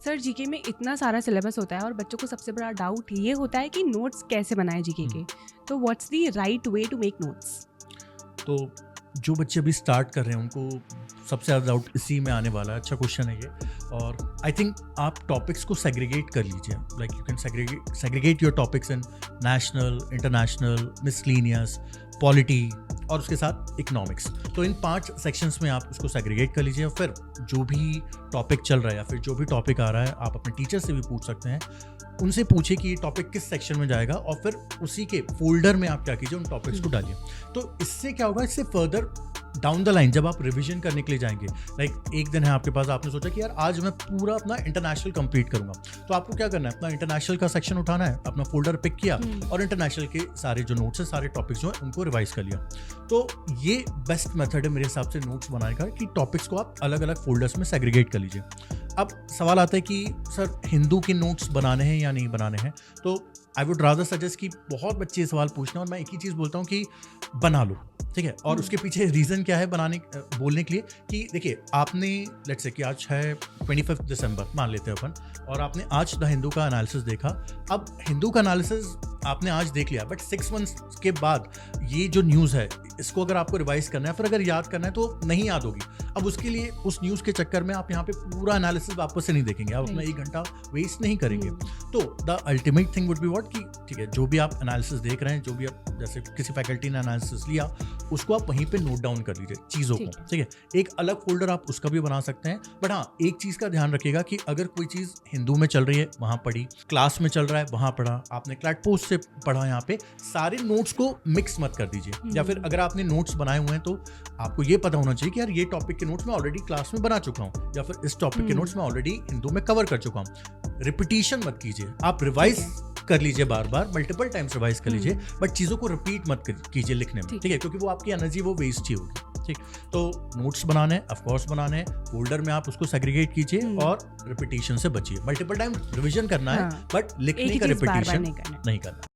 Sir GK में इतना सारा सिलेबस होता है और बच्चों को सबसे बड़ा डाउट ये होता है कि नोट्स कैसे बनाए जीके के। तो what's the right way to make notes? तो जो बच्चे अभी स्टार्ट कर रहे हैं उनको सबसे ज़्यादा डाउट इसी में आने वाला है। अच्छा क्वेश्चन है ये। और आई थिंक आप टॉपिक्स को सेग्रीगेट कर लीजिए, like you can segregate your topics in national, international, miscellaneous, polity और उसके साथ इकोनॉमिक्स। तो इन 5 सेक्शंस में आप उसको सेग्रीगेट कर लीजिए। और फिर जो भी टॉपिक चल रहा है या फिर जो भी टॉपिक आ रहा है आप अपने टीचर से भी पूछ सकते हैं। उनसे पूछिए कि ये टॉपिक किस सेक्शन में जाएगा और फिर उसी के फोल्डर में आप क्या कीजिए, उन टॉपिक्स को डालिए। तो इससे क्या होगा, इससे फर्दर डाउन द लाइन जब आप रिवीजन करने के लिए जाएंगे, लाइक एक दिन है आपके पास, आपने सोचा कि यार आज मैं पूरा अपना इंटरनेशनल कंप्लीट करूंगा, तो आपको क्या करना है, अपना इंटरनेशनल का सेक्शन उठाना है, अपना फोल्डर पिक किया और इंटरनेशनल के सारे जो नोट्स है, सारे टॉपिक्स जो है उनको रिवाइज कर लिया। तो ये बेस्ट मेथड है मेरे हिसाब से नोट्स बनाने का, कि टॉपिक्स को आप अलग अलग फोल्डर्स में सेग्रीगेट कर लीजिए। अब सवाल आता है कि सर हिंदू के नोट्स बनाने हैं या नहीं बनाने हैं, तो आई वुड रादर सजेस्ट कि बहुत बच्चे सवाल पूछना, और मैं एक ही चीज़ बोलता हूँ कि बना लो, ठीक है। और उसके पीछे रीज़न क्या है बोलने के लिए, कि देखिए आपने लेट्स से कि आज है 25 दिसंबर मान लेते हैं अपन, और आपने आज द हिंदू का एनालिसिस देखा। अब हिंदू का एनालिसिस आपने आज देख लिया, बट 6 मंथ्स के बाद ये जो न्यूज़ है इसको अगर आपको रिवाइज करना है, फिर अगर याद करना है तो नहीं याद होगी। अब उसके लिए उस न्यूज़ के चक्कर में आप यहाँ पे पूरा एनालिसिस वापस से नहीं देखेंगे, आप अपना 1 घंटा वेस्ट नहीं करेंगे। तो the ultimate thing would be what, कि ठीक है जो भी आप एनालिसिस देख रहे हैं, जो भी आप जैसे किसी फैकल्टी ने एनालिसिस लिया, उसको आप वहीं पे नोट डाउन कर लीजिए चीज़ों को, ठीक है। एक अलग फोल्डर आप उसका भी बना सकते हैं, बट हाँ एक चीज़ का ध्यान रखिएगा कि अगर कोई चीज़ हिंदू में चल रही है वहाँ पढ़ी, क्लास में चल रहा है वहाँ पढ़ा, आपने क्लैट पोस्ट से पढ़ा, यहाँ पे सारे नोट्स को मिक्स मत कर दीजिए। या फिर अगर आपने नोट्स बनाए हुए हैं तो आपको ये पता होना चाहिए कि यार ये टॉपिक के नोट्स मैं ऑलरेडी क्लास में बना चुका हूँ, या फिर इस टॉपिक के नोट्स मैं ऑलरेडी हिंदू में कवर कर चुका हूँ। रिपीटिशन मत कीजिए, आप रिवाइज कर लीजिए, बार बार मल्टीपल टाइम्स रिवाइज कर लीजिए, बट चीज़ों को रिपीट मत कीजिए लिखने में, ठीक है, क्योंकि वो आपकी एनर्जी वो वेस्ट ही होगी, ठीक। तो नोट्स बनाने हैं, ऑफ कोर्स बनाने हैं, फोल्डर में आप उसको सेग्रीगेट कीजिए और रिपीटिशन से बचिए। मल्टीपल टाइम रिवीजन करना है, बट लिखने का रिपीटिशन नहीं करना।